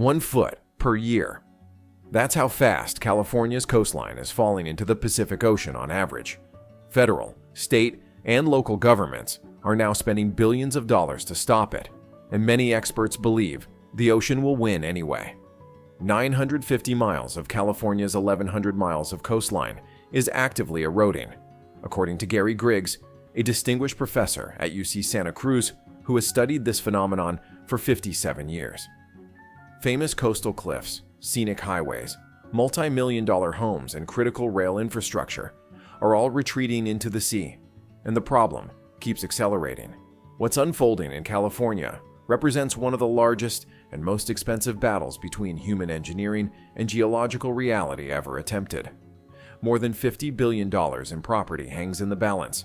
1 foot per year. That's how fast California's coastline is falling into the Pacific Ocean on average. Federal, state, and local governments are now spending billions of dollars to stop it, and many experts believe the ocean will win anyway. 950 miles of California's 1,100 miles of coastline is actively eroding, according to Gary Griggs, a distinguished professor at UC Santa Cruz who has studied this phenomenon for 57 years. Famous coastal cliffs, scenic highways, multi-million-dollar homes, and critical rail infrastructure are all retreating into the sea, and the problem keeps accelerating. What's unfolding in California represents one of the largest and most expensive battles between human engineering and geological reality ever attempted. More than $50 billion in property hangs in the balance,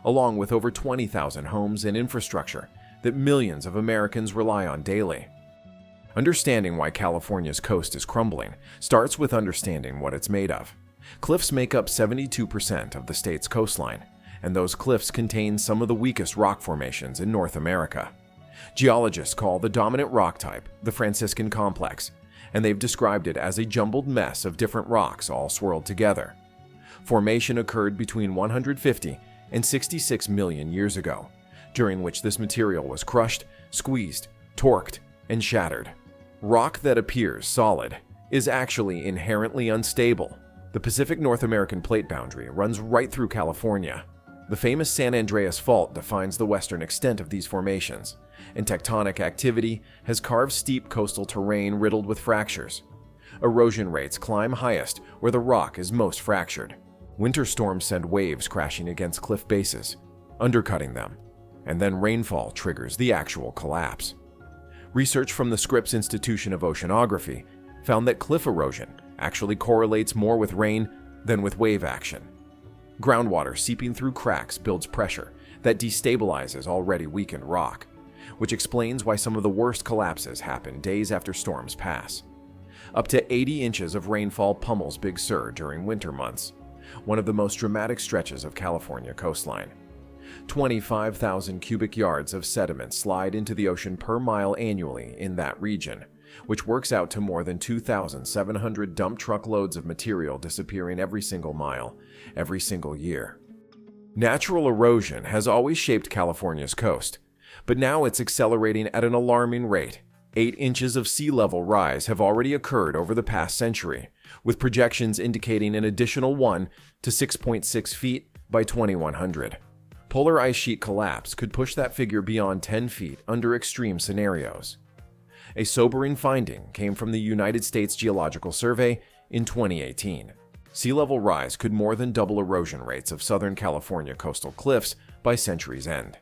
along with over 20,000 homes and infrastructure that millions of Americans rely on daily. Understanding why California's coast is crumbling starts with understanding what it's made of. Cliffs make up 72% of the state's coastline, and those cliffs contain some of the weakest rock formations in North America. Geologists call the dominant rock type the Franciscan complex, and they've described it as a jumbled mess of different rocks all swirled together. Formation occurred between 150 and 66 million years ago, during which this material was crushed, squeezed, torqued, and shattered. Rock that appears solid is actually inherently unstable. The Pacific North American plate boundary runs right through California. The famous San Andreas Fault defines the western extent of these formations, and tectonic activity has carved steep coastal terrain riddled with fractures. Erosion rates climb highest where the rock is most fractured. Winter storms send waves crashing against cliff bases, undercutting them, and then rainfall triggers the actual collapse. Research from the Scripps Institution of Oceanography found that cliff erosion actually correlates more with rain than with wave action. Groundwater seeping through cracks builds pressure that destabilizes already weakened rock, which explains why some of the worst collapses happen days after storms pass. Up to 80 inches of rainfall pummels Big Sur during winter months, one of the most dramatic stretches of California coastline. 25,000 cubic yards of sediment slide into the ocean per mile annually in that region, which works out to more than 2,700 dump truck loads of material disappearing every single mile, every single year. Natural erosion has always shaped California's coast, but now it's accelerating at an alarming rate. 8 inches of sea level rise have already occurred over the past century, with projections indicating an additional 1 to 6.6 feet by 2100. Polar ice sheet collapse could push that figure beyond 10 feet under extreme scenarios. A sobering finding came from the United States Geological Survey in 2018. Sea level rise could more than double erosion rates of Southern California coastal cliffs by century's end.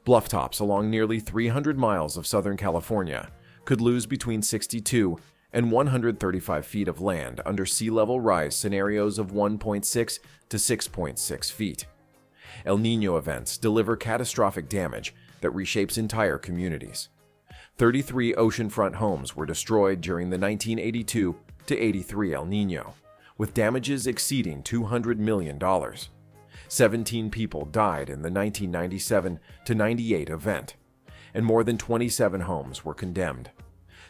Bluff tops along nearly 300 miles of Southern California could lose between 62 and 135 feet of land under sea level rise scenarios of 1.6 to 6.6 feet. El Niño events deliver catastrophic damage that reshapes entire communities. 33 oceanfront homes were destroyed during the 1982 to 83 El Niño, with damages exceeding $200 million. 17 people died in the 1997 to 98 event, and more than 27 homes were condemned.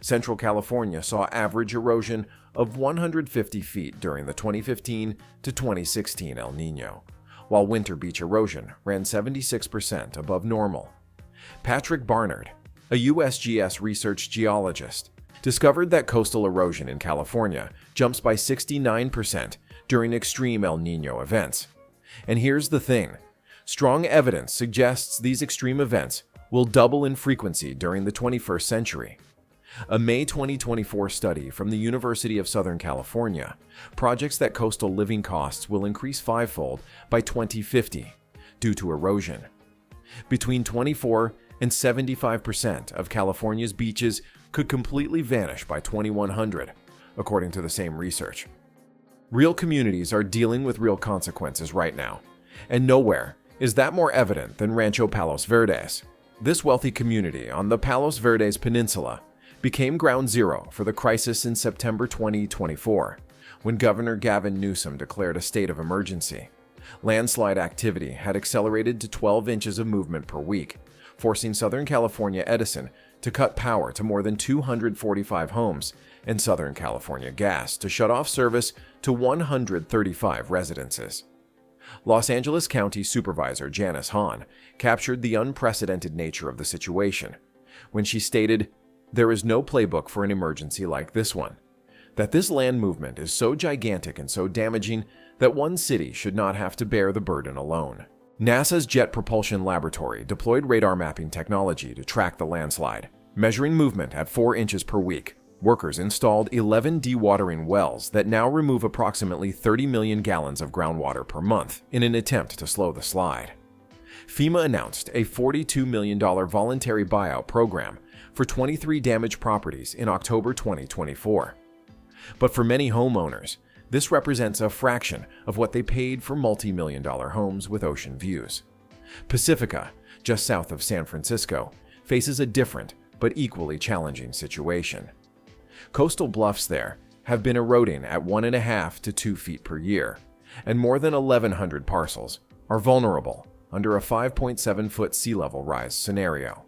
Central California saw average erosion of 150 feet during the 2015 to 2016 El Niño, while winter beach erosion ran 76% above normal. Patrick Barnard, a USGS research geologist, discovered that coastal erosion in California jumps by 69% during extreme El Niño events. And here's the thing, strong evidence suggests these extreme events will double in frequency during the 21st century. A May 2024 study from the University of Southern California projects that coastal living costs will increase fivefold by 2050 due to erosion. Between 24 and 75% of California's beaches could completely vanish by 2100, according to the same research. Real communities are dealing with real consequences right now, and nowhere is that more evident than Rancho Palos Verdes. This wealthy community on the Palos Verdes Peninsula became ground zero for the crisis in September 2024, when Governor Gavin Newsom declared a state of emergency. Landslide activity had accelerated to 12 inches of movement per week, forcing Southern California Edison to cut power to more than 245 homes, and Southern California Gas to shut off service to 135 residences. Los Angeles County Supervisor Janice Hahn captured the unprecedented nature of the situation when she stated, "There is no playbook for an emergency like this one. That this land movement is so gigantic and so damaging that one city should not have to bear the burden alone." NASA's Jet Propulsion Laboratory deployed radar mapping technology to track the landslide. Measuring movement at 4 inches per week, workers installed 11 dewatering wells that now remove approximately 30 million gallons of groundwater per month in an attempt to slow the slide. FEMA announced a $42 million voluntary buyout program for 23 damaged properties in October 2024. But for many homeowners, this represents a fraction of what they paid for multi-million-dollar homes with ocean views. Pacifica, just south of San Francisco, faces a different but equally challenging situation. Coastal bluffs there have been eroding at 1.5 to 2 feet per year, and more than 1,100 parcels are vulnerable under a 5.7-foot sea level rise scenario.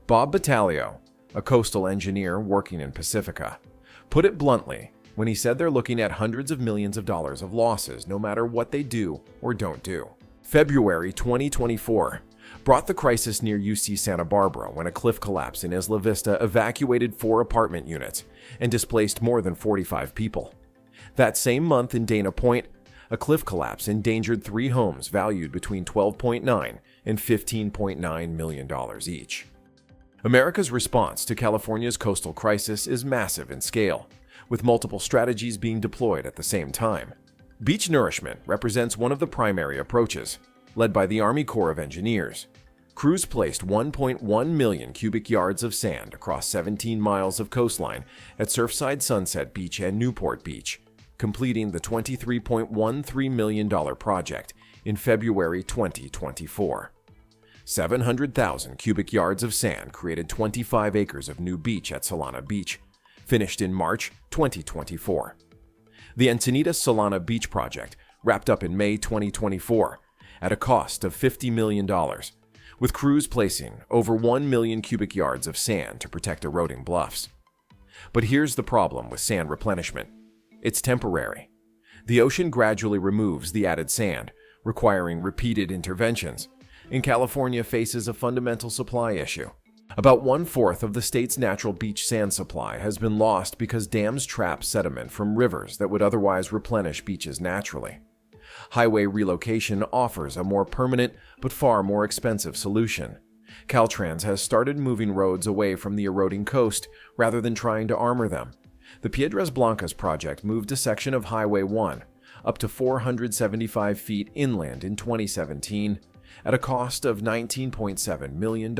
Bob Battaglio, a coastal engineer working in Pacifica, put it bluntly when he said they're looking at hundreds of millions of dollars of losses no matter what they do or don't do. February 2024 brought the crisis near UC Santa Barbara when a cliff collapse in Isla Vista evacuated 4 apartment units and displaced more than 45 people. That same month in Dana Point, a cliff collapse endangered 3 homes valued between $12.9 and $15.9 million each. America's response to California's coastal crisis is massive in scale, with multiple strategies being deployed at the same time. Beach nourishment represents one of the primary approaches, led by the Army Corps of Engineers. Crews placed 1.1 million cubic yards of sand across 17 miles of coastline at Surfside Sunset Beach and Newport Beach, completing the $23.13 million project in February 2024. 700,000 cubic yards of sand created 25 acres of new beach at Solana Beach, finished in March 2024. The Encinitas Solana Beach project wrapped up in May 2024 at a cost of $50 million, with crews placing over 1 million cubic yards of sand to protect eroding bluffs. But here's the problem with sand replenishment. It's temporary. The ocean gradually removes the added sand, requiring repeated interventions, and California faces a fundamental supply issue. About 1/4 of the state's natural beach sand supply has been lost because dams trap sediment from rivers that would otherwise replenish beaches naturally. Highway relocation offers a more permanent but far more expensive solution. Caltrans has started moving roads away from the eroding coast rather than trying to armor them. The Piedras Blancas project moved a section of Highway 1 up to 475 feet inland in 2017 at a cost of $19.7 million,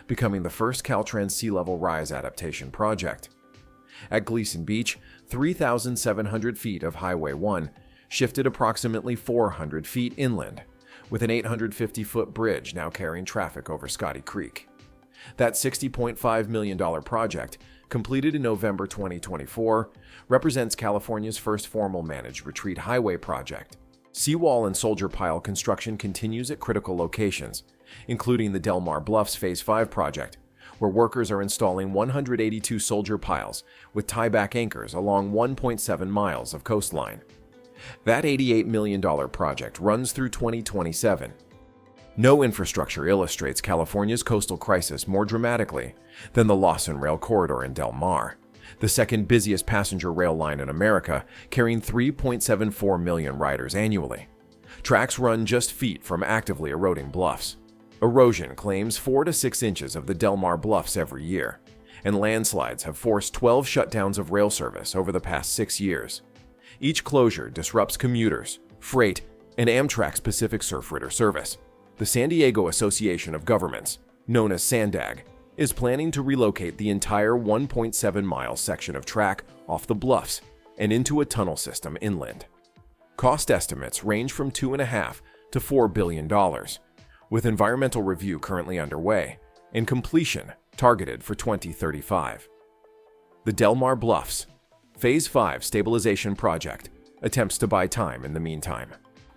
becoming the first Caltrans sea level rise adaptation project. At Gleason Beach, 3,700 feet of Highway 1 shifted approximately 400 feet inland, with an 850-foot bridge now carrying traffic over Scotty Creek. That $60.5 million project, completed in November 2024, represents California's first formal managed retreat highway project. Seawall and soldier pile construction continues at critical locations, including the Del Mar Bluffs Phase 5 project, where workers are installing 182 soldier piles with tieback anchors along 1.7 miles of coastline. That $88 million project runs through 2027. No infrastructure illustrates California's coastal crisis more dramatically than the Lawson Rail Corridor in Del Mar, the second busiest passenger rail line in America, carrying 3.74 million riders annually. Tracks run just feet from actively eroding bluffs. Erosion claims 4 to 6 inches of the Del Mar Bluffs every year, and landslides have forced 12 shutdowns of rail service over the past 6 years. Each closure disrupts commuters, freight, and Amtrak's Pacific Surfrider service. The San Diego Association of Governments, known as SANDAG, is planning to relocate the entire 1.7-mile section of track off the bluffs and into a tunnel system inland. Cost estimates range from $2.5 to $4 billion, with environmental review currently underway and completion targeted for 2035. The Del Mar Bluffs Phase 5 stabilization project attempts to buy time in the meantime.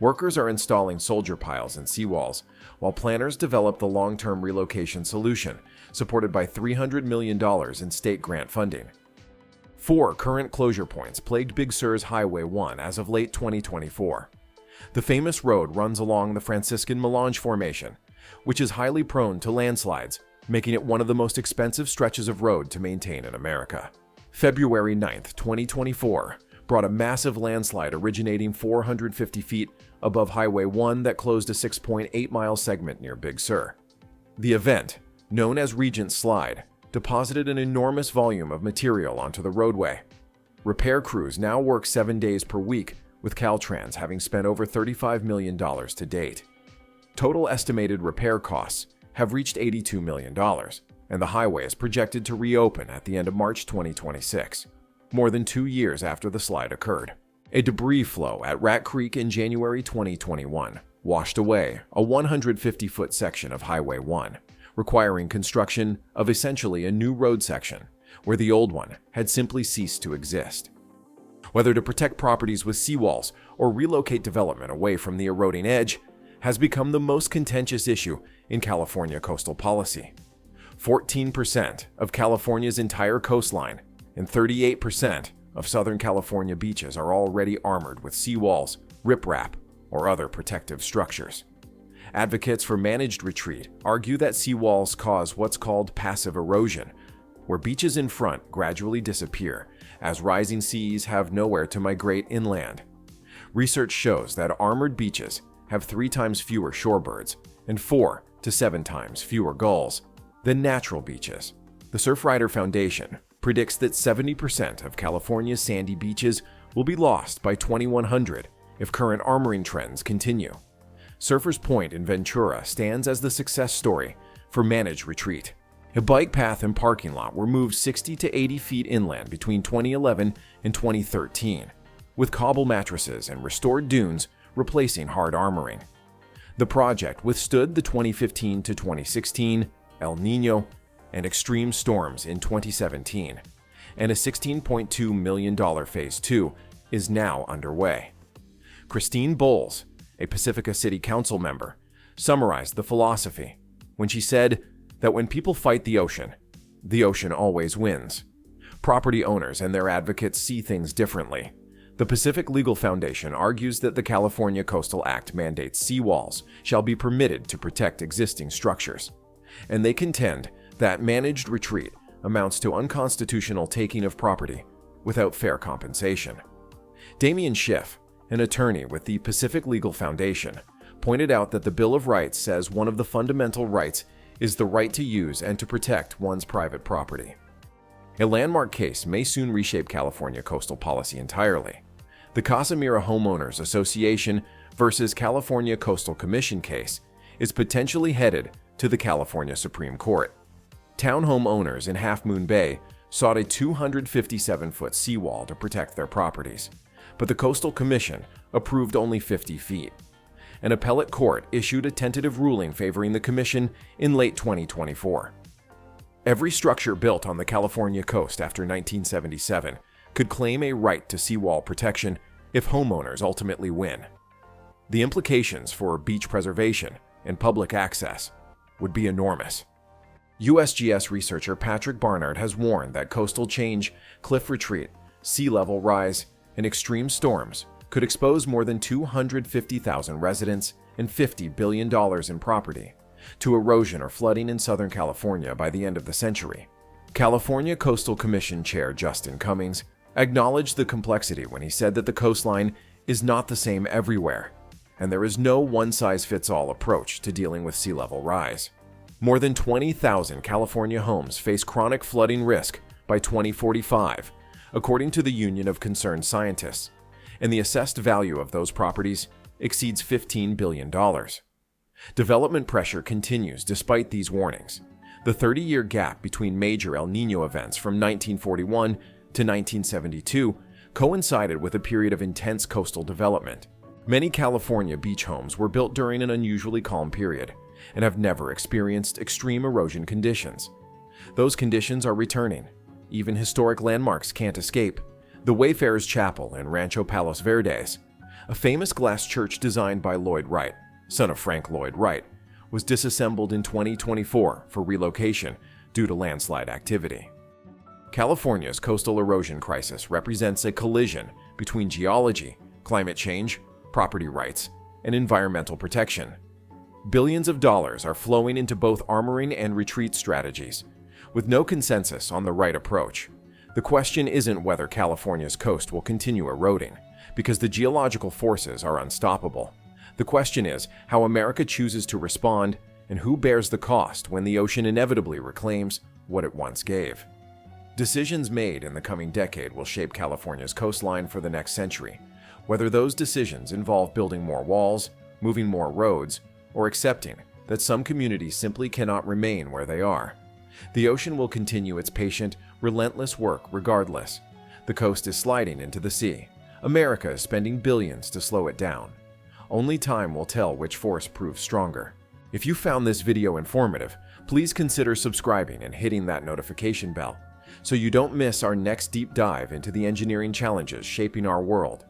Workers are installing soldier piles and seawalls, while planners develop the long-term relocation solution, supported by $300 million in state grant funding. 4 current closure points plagued Big Sur's Highway 1 as of late 2024. The famous road runs along the Franciscan Melange Formation, which is highly prone to landslides, making it one of the most expensive stretches of road to maintain in America. February 9, 2024, brought a massive landslide originating 450 feet above Highway 1 that closed a 6.8-mile segment near Big Sur. The event, known as Regent's Slide, deposited an enormous volume of material onto the roadway. Repair crews now work 7 days per week, with Caltrans having spent over $35 million to date. Total estimated repair costs have reached $82 million, and the highway is projected to reopen at the end of March 2026, more than 2 years after the slide occurred. A debris flow at Rat Creek in January 2021 washed away a 150-foot section of Highway 1, requiring construction of essentially a new road section where the old one had simply ceased to exist. Whether to protect properties with seawalls or relocate development away from the eroding edge has become the most contentious issue in California coastal policy. 14% of California's entire coastline and 38% of Southern California beaches are already armored with seawalls, riprap, or other protective structures. Advocates for managed retreat argue that seawalls cause what's called passive erosion, where beaches in front gradually disappear as rising seas have nowhere to migrate inland. Research shows that armored beaches have 3 times fewer shorebirds and 4 to 7 times fewer gulls than natural beaches. The Surfrider Foundation predicts that 70% of California's sandy beaches will be lost by 2100 if current armoring trends continue. Surfers Point in Ventura stands as the success story for managed retreat. A bike path and parking lot were moved 60 to 80 feet inland between 2011 and 2013, with cobble mattresses and restored dunes replacing hard armoring. The project withstood the 2015 to 2016 El Niño and extreme storms in 2017, and a $16.2 million Phase 2 is now underway. Christine Bowles, a Pacifica City Council member, summarized the philosophy when she said that when people fight the ocean always wins. Property owners and their advocates see things differently. The Pacific Legal Foundation argues that the California Coastal Act mandates seawalls shall be permitted to protect existing structures, and they contend that managed retreat amounts to unconstitutional taking of property without fair compensation. Damian Schiff, an attorney with the Pacific Legal Foundation, pointed out that the Bill of Rights says one of the fundamental rights is the right to use and to protect one's private property. A landmark case may soon reshape California coastal policy entirely. The Casamigos Homeowners Association versus California Coastal Commission case is potentially headed to the California Supreme Court. Townhome owners in Half Moon Bay sought a 257-foot seawall to protect their properties, but the Coastal Commission approved only 50 feet. An appellate court issued a tentative ruling favoring the commission in late 2024. Every structure built on the California coast after 1977 could claim a right to seawall protection if homeowners ultimately win. The implications for beach preservation and public access would be enormous. USGS researcher Patrick Barnard has warned that coastal change, cliff retreat, sea level rise, and extreme storms could expose more than 250,000 residents and $50 billion in property to erosion or flooding in Southern California by the end of the century. California Coastal Commission Chair Justin Cummings acknowledged the complexity when he said that the coastline is not the same everywhere, and there is no one-size-fits-all approach to dealing with sea level rise. More than 20,000 California homes face chronic flooding risk by 2045, according to the Union of Concerned Scientists, and the assessed value of those properties exceeds $15 billion. Development pressure continues despite these warnings. The 30-year gap between major El Niño events from 1941 to 1972 coincided with a period of intense coastal development. Many California beach homes were built during an unusually calm period and have never experienced extreme erosion conditions. Those conditions are returning. Even historic landmarks can't escape. The Wayfarers Chapel in Rancho Palos Verdes, A famous glass church designed by Lloyd Wright, son of Frank Lloyd Wright, was disassembled in 2024 for relocation due to landslide activity. California's coastal erosion crisis represents a collision between geology, climate change, property rights, and environmental protection. Billions of dollars are flowing into both armoring and retreat strategies, with no consensus on the right approach. The question isn't whether California's coast will continue eroding, because the geological forces are unstoppable. The question is how America chooses to respond and who bears the cost when the ocean inevitably reclaims what it once gave. Decisions made in the coming decade will shape California's coastline for the next century, whether those decisions involve building more walls, moving more roads, or accepting that some communities simply cannot remain where they are. The ocean will continue its patient, relentless work regardless. The coast is sliding into the sea. America is spending billions to slow it down. Only time will tell which force proves stronger. If you found this video informative, please consider subscribing and hitting that notification bell so you don't miss our next deep dive into the engineering challenges shaping our world